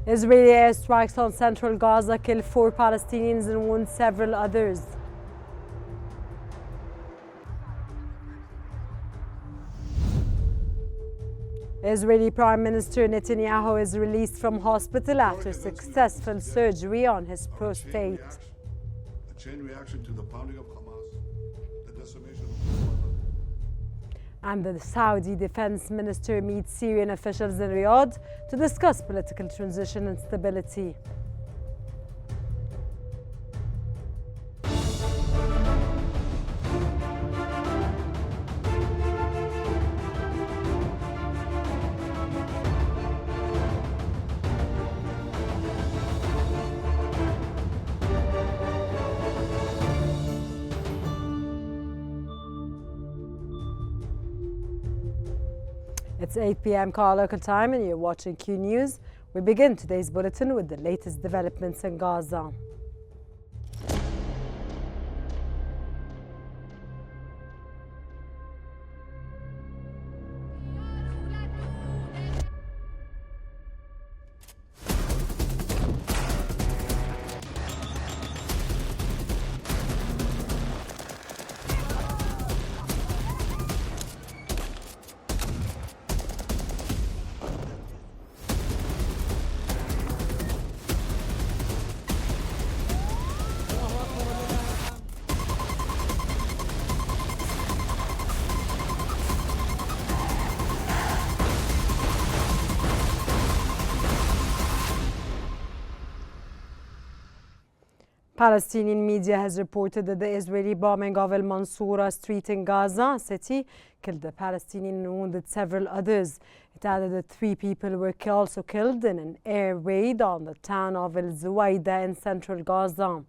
Israeli airstrikes on central Gaza killed 4 Palestinians and wounded several others. Israeli Prime Minister Netanyahu is released from hospital after successful surgery on his prostate. A chain reaction to the pounding of Hamas, the decimation of And the Saudi Defense Minister meets Syrian officials in Riyadh to discuss political transition and stability. It's 8 p.m. Car local time and you're watching Q News. We begin today's bulletin with the latest developments in Gaza. Palestinian media has reported that the Israeli bombing of Al Mansoura street in Gaza city killed a Palestinian and wounded several others. It added that 3 people were also killed in an air raid on the town of Al Zuwaida in central Gaza.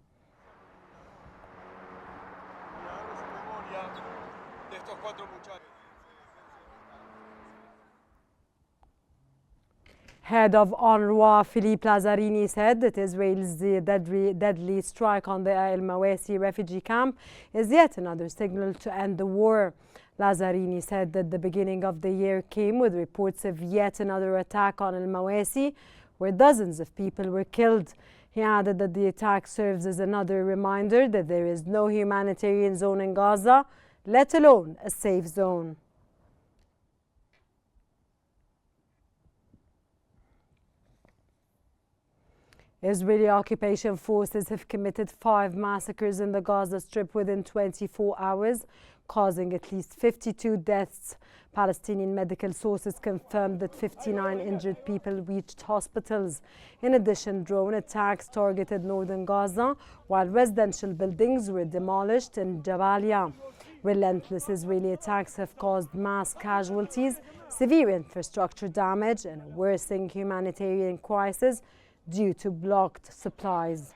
Head of UNRWA, Philippe Lazzarini, said that Israel's deadly strike on the Al Mawasi refugee camp is yet another signal to end the war. Lazzarini said that the beginning of the year came with reports of yet another attack on Al Mawasi, where dozens of people were killed. He added that the attack serves as another reminder that there is no humanitarian zone in Gaza, let alone a safe zone. Israeli occupation forces have committed 5 massacres in the Gaza Strip within 24 hours, causing at least 52 deaths. Palestinian medical sources confirmed that 59 injured people reached hospitals. In addition, drone attacks targeted northern Gaza, while residential buildings were demolished in Jabalia. Relentless Israeli attacks have caused mass casualties, severe infrastructure damage, and a worsening humanitarian crisis due to blocked supplies.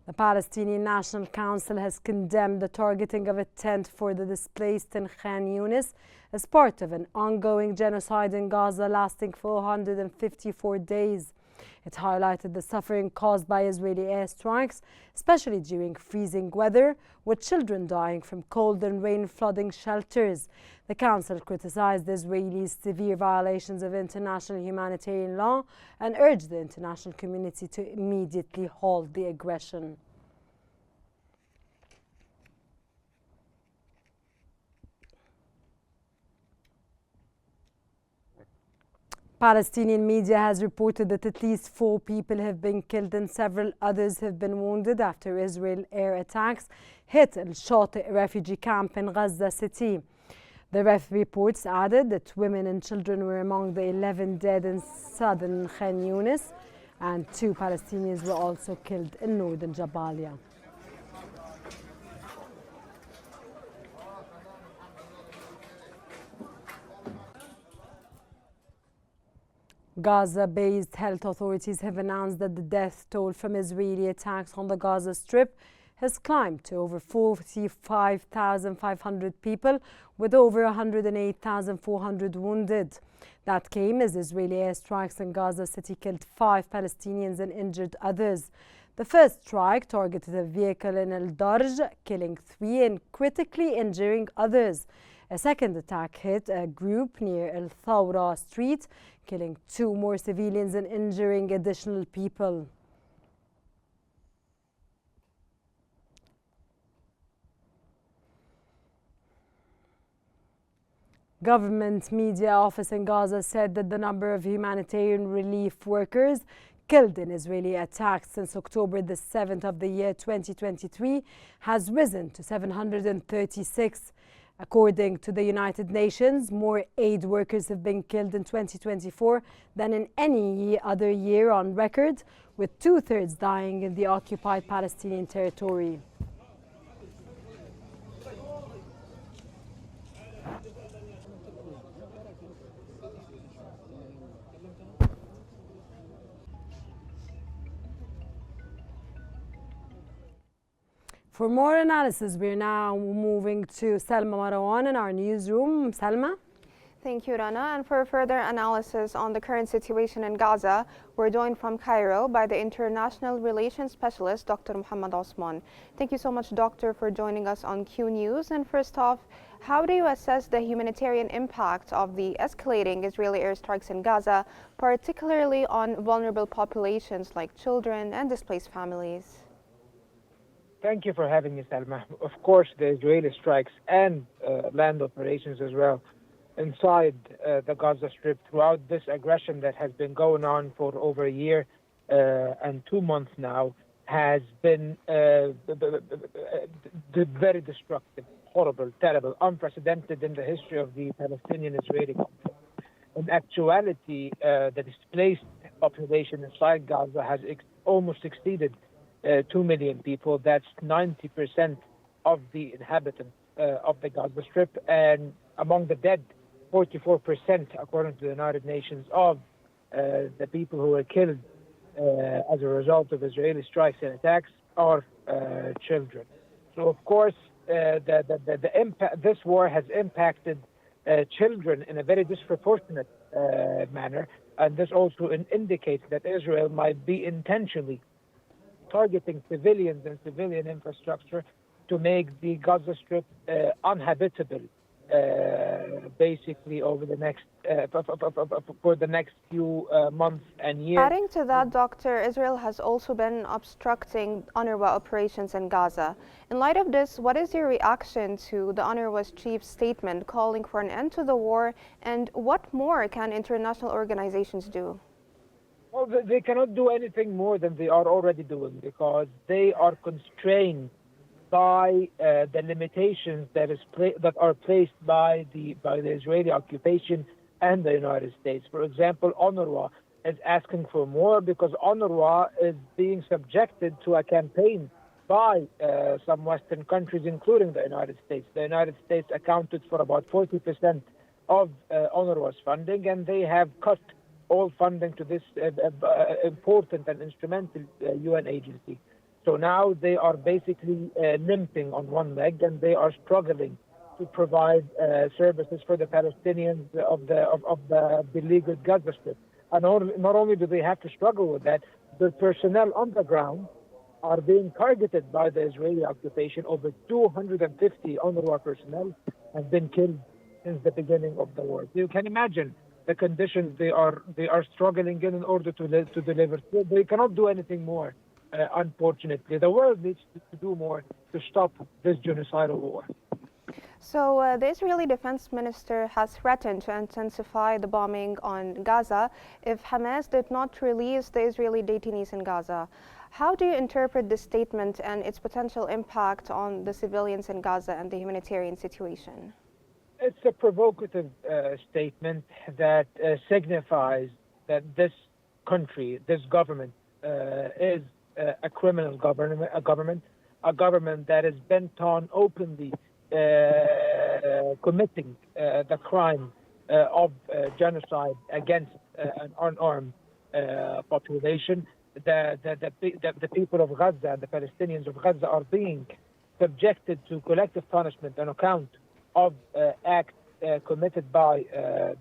The Palestinian National Council has condemned the targeting of a tent for the displaced in Qnews as part of an ongoing genocide in Gaza lasting for 154 days. It highlighted the suffering caused by Israeli airstrikes, especially during freezing weather, with children dying from cold and rain flooding shelters. The council criticized the Israelis' severe violations of international humanitarian law and urged the international community to immediately halt the aggression. Palestinian media has reported that at least 4 people have been killed and several others have been wounded after Israel air attacks hit Al Shati refugee camp in Gaza City. The ref reports added that women and children were among the 11 dead in southern Qnews, and 2 Palestinians were also killed in northern Jabalia. Gaza-based health authorities have announced that the death toll from Israeli attacks on the Gaza Strip has climbed to over 45,500 people, with over 108,400 wounded. That came as Israeli airstrikes in Gaza City killed 5 Palestinians and injured others. The first strike targeted a vehicle in El Darj, killing 3 and critically injuring others. A second attack hit a group near El Thawra Street, killing 2 more civilians and injuring additional people. Government media office in Gaza said that the number of humanitarian relief workers killed in Israeli attacks since October the 7th of the year 2023 has risen to 736. According to the United Nations, more aid workers have been killed in 2024 than in any other year on record, with 2/3 dying in the occupied Palestinian territory. For more analysis, we're now moving to Salma Marwan in our newsroom. Salma? Thank you, Rana. And for further analysis on the current situation in Gaza, we're joined from Cairo by the International Relations Specialist, Dr. Muhammad Osman. Thank you so much, Doctor, for joining us on Qnews. And first off, how do you assess the humanitarian impact of the escalating Israeli airstrikes in Gaza, particularly on vulnerable populations like children and displaced families? Thank you for having me, Salma. Of course, the Israeli strikes and land operations as well inside the Gaza Strip throughout this aggression that has been going on for over a year and 2 months now has been very destructive, horrible, terrible, unprecedented in the history of the Palestinian-Israeli conflict. In actuality, the displaced population inside Gaza has almost exceeded 2 million people. That's 90% of the inhabitants of the Gaza Strip. And among the dead, 44%, according to the United Nations, of the people who were killed as a result of Israeli strikes and attacks are children. So, of course, this war has impacted children in a very disproportionate manner. And this also indicates that Israel might be intentionally targeting civilians and civilian infrastructure to make the Gaza Strip uninhabitable, basically over the next for the next few months and years. Adding to that, Doctor, Israel has also been obstructing UNRWA operations in Gaza. In light of this, what is your reaction to the UNRWA's chief's statement calling for an end to the war, and what more can international organizations do? Well, they cannot do anything more than they are already doing, because they are constrained by the limitations that are placed by the Israeli occupation and the United States. For example, UNRWA is asking for more because UNRWA is being subjected to a campaign by some Western countries, including the United States. The United States accounted for about 40% of UNRWA's funding, and they have cut all funding to this important and instrumental UN agency. So now they are basically limping on one leg, and they are struggling to provide services for the Palestinians of the beleaguered Gaza Strip. And not only do they have to struggle with that, the personnel on the ground are being targeted by the Israeli occupation. Over 250 UNRWA personnel have been killed since the beginning of the war. You can imagine the conditions they are struggling in order to deliver. They cannot do anything more, unfortunately. The world needs to do more to stop this genocidal war. So the Israeli defense minister has threatened to intensify the bombing on Gaza if Hamas did not release the Israeli detainees in Gaza. How do you interpret this statement and its potential impact on the civilians in Gaza and the humanitarian situation? It's a provocative statement that signifies that this country, this government, is a criminal government, a government that is bent on openly committing the crime of genocide against an unarmed population. The people of Gaza and the Palestinians of Gaza are being subjected to collective punishment on account of acts committed by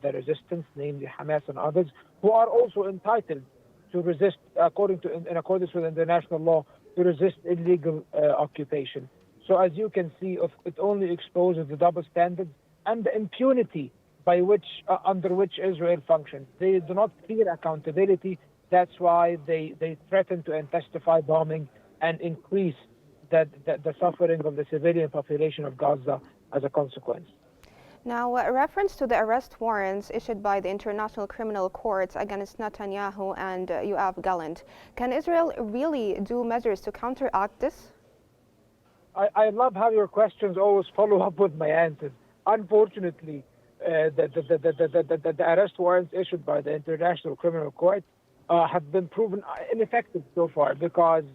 the resistance, namely Hamas and others, who are also entitled to resist in accordance with international law to resist illegal occupation. So as you can see, it only exposes the double standards and the impunity by which, under which Israel functions. They do not fear accountability. That's why they threaten to intensify bombing and increase the suffering of the civilian population of Gaza as a consequence. Now, a reference to the arrest warrants issued by the International Criminal Court against Netanyahu and Yoav Gallant, can Israel really do measures to counteract this? I love how your questions always follow up with my answers. Unfortunately, the arrest warrants issued by the International Criminal Court have been proven ineffective so far, because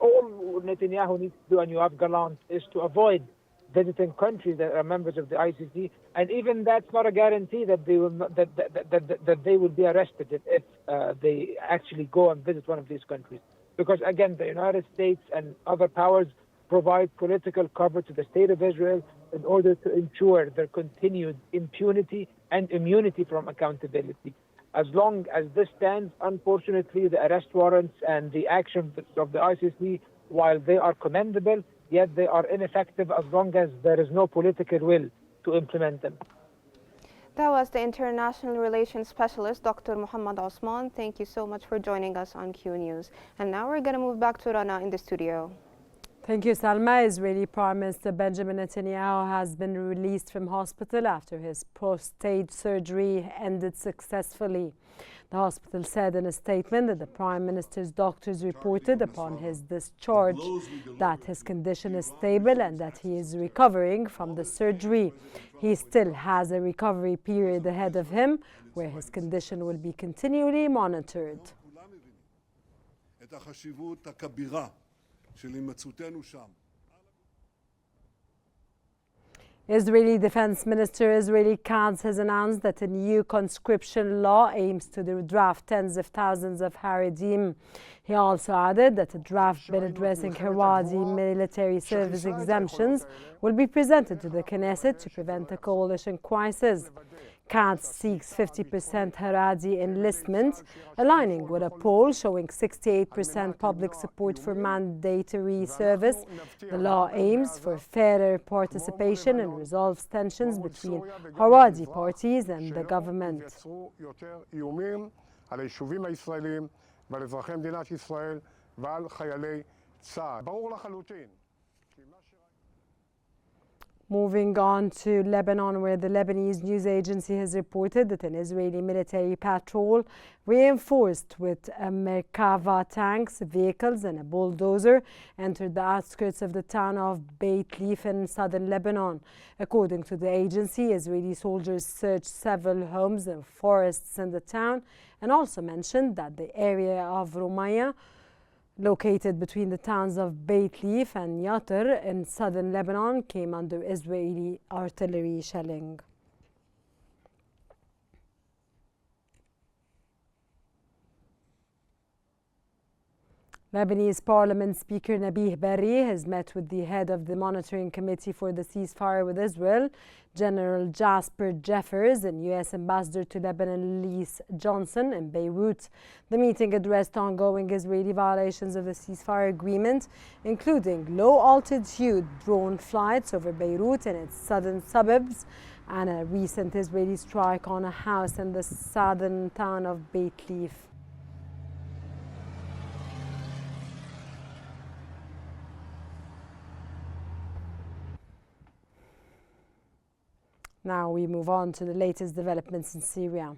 all Netanyahu needs to do and Yoav Gallant is to avoid visiting countries that are members of the ICC, and even that's not a guarantee that they will not, that they will be arrested if they actually go and visit one of these countries. Because again, the United States and other powers provide political cover to the state of Israel in order to ensure their continued impunity and immunity from accountability. As long as this stands, unfortunately, the arrest warrants and the actions of the ICC, while they are commendable, yet they are ineffective as long as there is no political will to implement them. That was the International Relations Specialist, Dr. Mohammed Osman. Thank you so much for joining us on Q News. And now we're going to move back to Rana in the studio. Thank you, Salma. Israeli Prime Minister Benjamin Netanyahu has been released from hospital after his prostate surgery ended successfully. The hospital said in a statement that the Prime Minister's doctors reported upon his discharge that his condition is stable and that he is recovering from the surgery. He still has a recovery period ahead of him, where his condition will be continually monitored. Israeli Defense Minister Israeli Qnews has announced that a new conscription law aims to draft tens of thousands of Haredim. He also added that a draft bill addressing Haredi military service exemptions will be presented to the Knesset to prevent a coalition crisis. Qnews seeks 50% Haredi enlistment, aligning with a poll showing 68% public support for mandatory service. The law aims for fairer participation and resolves tensions between Haredi parties and the government. Moving on to Lebanon, where the Lebanese news agency has reported that an Israeli military patrol reinforced with Merkava tanks, vehicles and a bulldozer entered the outskirts of the town of Beit Leaf in southern Lebanon. According to the agency, Israeli soldiers searched several homes and forests in the town, and also mentioned that the area of Rumaya, located between the towns of Beit Leaf and Yatir in southern Lebanon, came under Israeli artillery shelling. Lebanese Parliament Speaker Nabih Berri has met with the head of the Monitoring Committee for the Ceasefire with Israel, General Jasper Jeffers, and U.S. Ambassador to Lebanon Lise Johnson in Beirut. The meeting addressed ongoing Israeli violations of the ceasefire agreement, including low-altitude drone flights over Beirut and its southern suburbs, and a recent Israeli strike on a house in the southern town of Beit Leaf. Now we move on to the latest developments in Syria.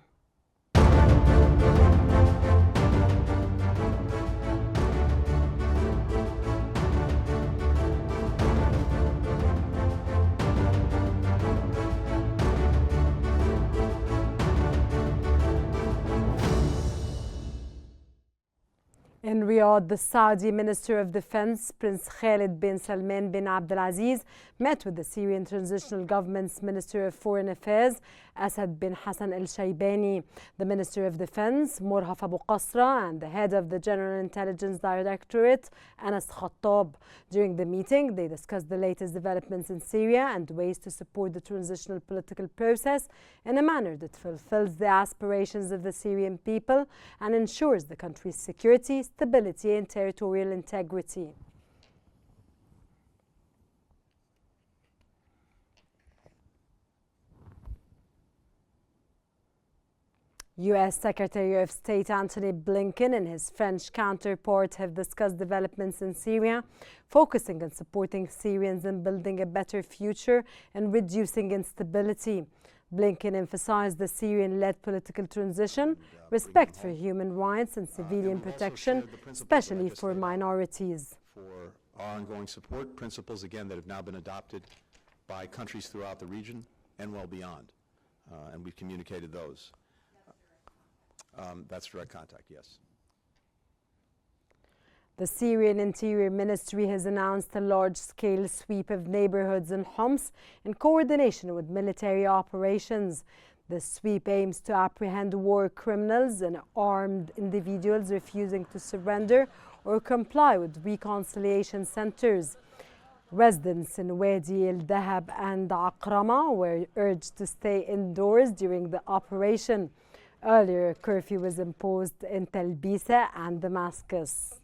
In Riyadh, the Saudi Minister of Defense, Prince Khalid bin Salman bin Abdulaziz, met with the Syrian Transitional Government's Minister of Foreign Affairs Asad bin Hassan al-Shaybani, the Minister of Defense, Murhaf Abu Qasra, and the head of the General Intelligence Directorate, Anas Khattab. During the meeting, they discussed the latest developments in Syria and ways to support the transitional political process in a manner that fulfills the aspirations of the Syrian people and ensures the country's security, stability, and territorial integrity. U.S. Secretary of State Antony Blinken and his French counterpart have discussed developments in Syria, focusing on supporting Syrians in building a better future and reducing instability. Blinken emphasized the Syrian-led political transition, respect for human rights and civilian protection, especially for minorities. For our ongoing support, principles again that have now been adopted by countries throughout the region and well beyond, and we've communicated those. That's direct contact, yes. The Syrian Interior Ministry has announced a large-scale sweep of neighborhoods in Homs in coordination with military operations. The sweep aims to apprehend war criminals and armed individuals refusing to surrender or comply with reconciliation centers. Residents in Wadi el-Dahab and Akrama were urged to stay indoors during the operation. Earlier, a curfew was imposed in Tel Bisa and Damascus.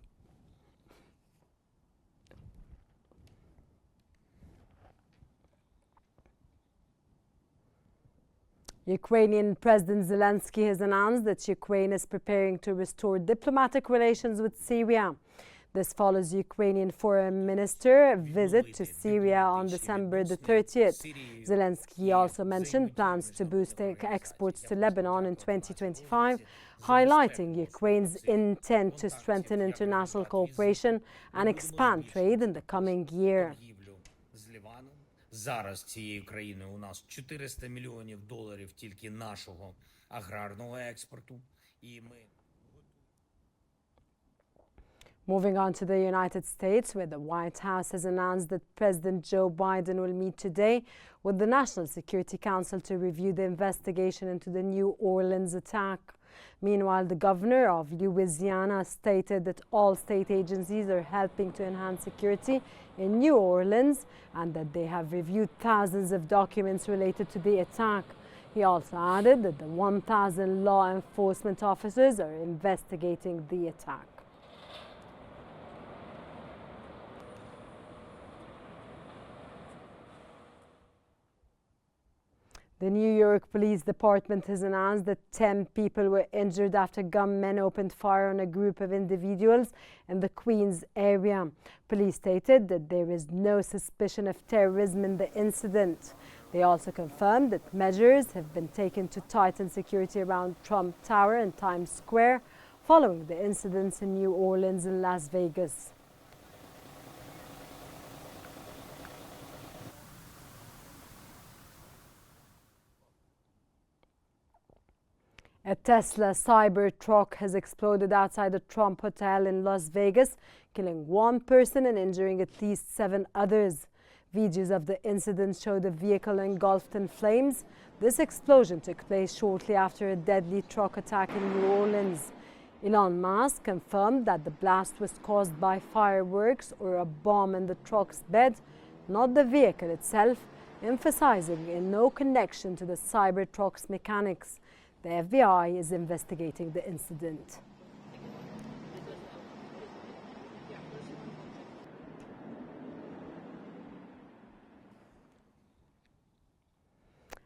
Ukrainian President Zelensky has announced that Ukraine is preparing to restore diplomatic relations with Syria. This follows Ukrainian Foreign Minister visit to Syria on December the 30th. Zelensky also mentioned plans to boost exports to Lebanon in 2025, highlighting Ukraine's intent to strengthen international cooperation and expand trade in the coming year. Зараз цією країною у нас $400 мільйонів тільки нашого аграрного експорту. І ми Moving on to the United States, where the White House has announced that President Joe Biden will meet today with the National Security Council to review the investigation into the New Orleans attack. Meanwhile, the governor of Louisiana stated that all state agencies are helping to enhance security in New Orleans and that they have reviewed thousands of documents related to the attack. He also added that the 1,000 law enforcement officers are investigating the attack. The New York Police Department has announced that 10 people were injured after gunmen opened fire on a group of individuals in the Queens area. Police stated that there is no suspicion of terrorism in the incident. They also confirmed that measures have been taken to tighten security around Trump Tower and Times Square following the incidents in New Orleans and Las Vegas. A Tesla Cybertruck has exploded outside a Trump hotel in Las Vegas, killing one person and injuring at least 7 others. Videos of the incident show the vehicle engulfed in flames. This explosion took place shortly after a deadly truck attack in New Orleans. Elon Musk confirmed that the blast was caused by fireworks or a bomb in the truck's bed, not the vehicle itself, emphasizing no connection to the Cybertruck's mechanics. The FBI is investigating the incident.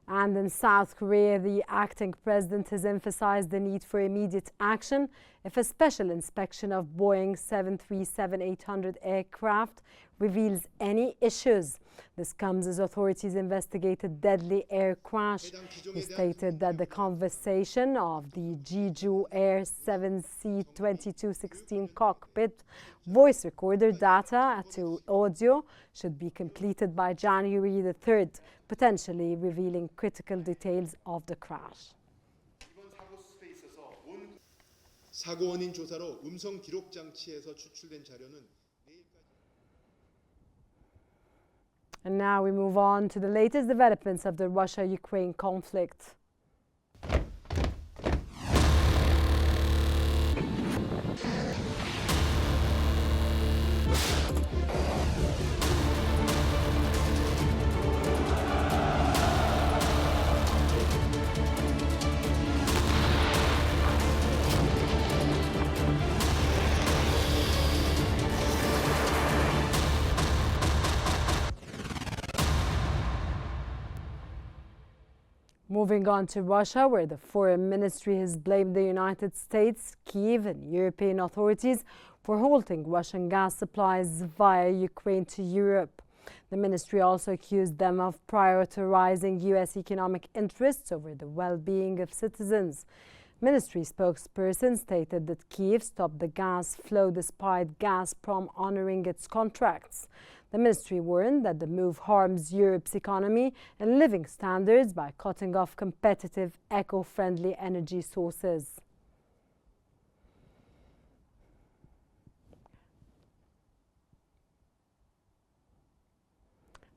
And in South Korea, the acting president has emphasized the need for immediate action if a special inspection of Boeing 737-800 aircraft reveals any issues. This comes as authorities investigate a deadly air crash. He stated that the conversation of the Jeju Air 7C-2216 cockpit voice recorder data to audio should be completed by January the 3rd, potentially revealing critical details of the crash. 사고 원인 조사로 음성 기록 장치에서 추출된 자료는 And now we move on to the latest developments of the Russia-Ukraine conflict. Moving on to Russia, where the Foreign Ministry has blamed the United States, Kyiv and European authorities for halting Russian gas supplies via Ukraine to Europe. The ministry also accused them of prioritizing U.S. economic interests over the well-being of citizens. Ministry spokesperson stated that Kyiv stopped the gas flow despite Gazprom honoring its contracts. The ministry warned that the move harms Europe's economy and living standards by cutting off competitive, eco-friendly energy sources.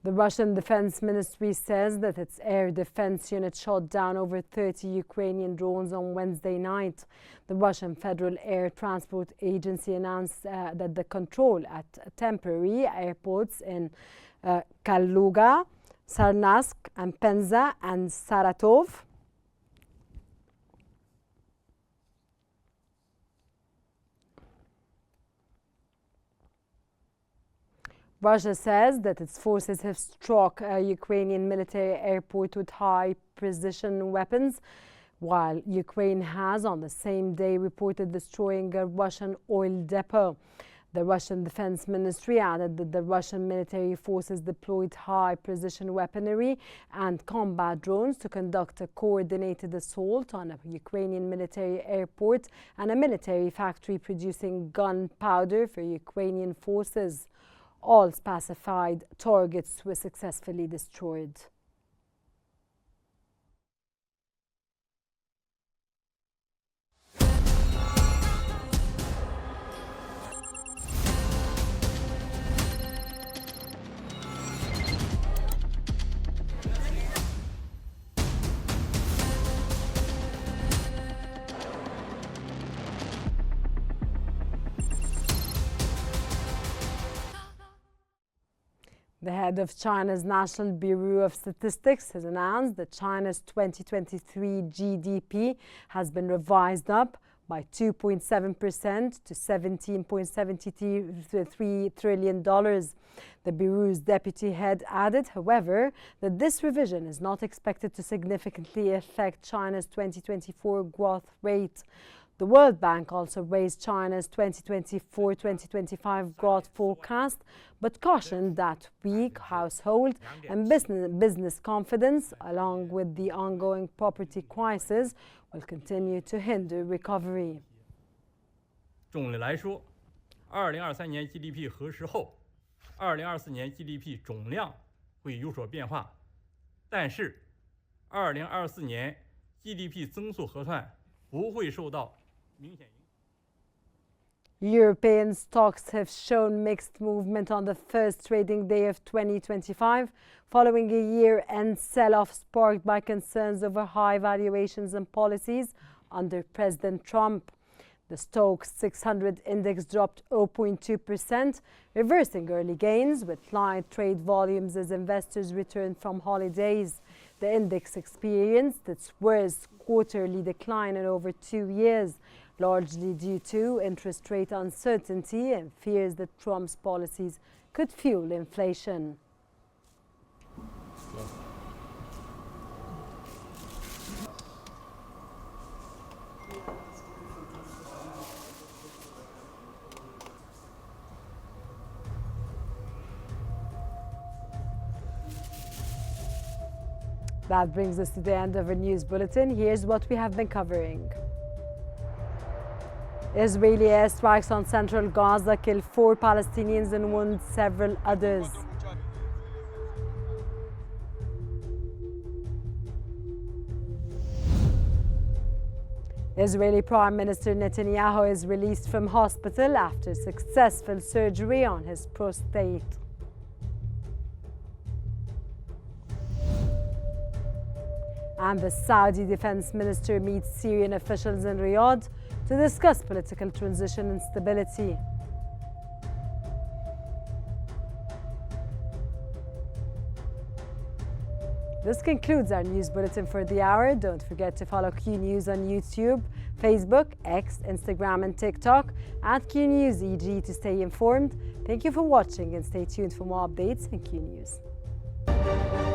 The Russian Defense Ministry says that its air defense unit shot down over 30 Ukrainian drones on Wednesday night. The Russian Federal Air Transport Agency announced that the control at temporary airports in Kaluga, Sarnansk, and Penza and Saratov Russia says that its forces have struck a Ukrainian military airport with high-precision weapons, while Ukraine has on the same day reported destroying a Russian oil depot. The Russian Defense Ministry added that the Russian military forces deployed high-precision weaponry and combat drones to conduct a coordinated assault on a Ukrainian military airport and a military factory producing gunpowder for Ukrainian forces. All specified targets were successfully destroyed. The head of China's National Bureau of Statistics has announced that China's 2023 GDP has been revised up by 2.7% to $17.73 trillion. The Bureau's deputy head added, however, that this revision is not expected to significantly affect China's 2024 growth rate. The World Bank also raised China's 2024-2025 growth forecast, but cautioned that weak household and business confidence, along with the ongoing property crisis, will continue to hinder recovery. 总的来说，2023年 GDP 核实后，2024年 GDP 总量会有所变化，但是2024年 GDP 增速核算不会受到 European stocks have shown mixed movement on the first trading day of 2025, following a year-end sell-off sparked by concerns over high valuations and policies under President Trump. The Stoxx 600 index dropped 0.2%, reversing early gains with light trade volumes as investors returned from holidays. The index experienced its worst quarterly decline in over 2 years, largely due to interest rate uncertainty and fears that Trump's policies could fuel inflation. That brings us to the end of our news bulletin. Here's what we have been covering. Israeli airstrikes on central Gaza killed 4 Palestinians and wounded several others. Israeli Prime Minister Netanyahu is released from hospital after successful surgery on his prostate. And the Saudi defense minister meets Syrian officials in Riyadh to discuss political transition and stability. This concludes our news bulletin for the hour. Don't forget to follow Qnews on YouTube, Facebook, X, Instagram and TikTok at QNewsEG to stay informed. Thank you for watching and stay tuned for more updates in Qnews.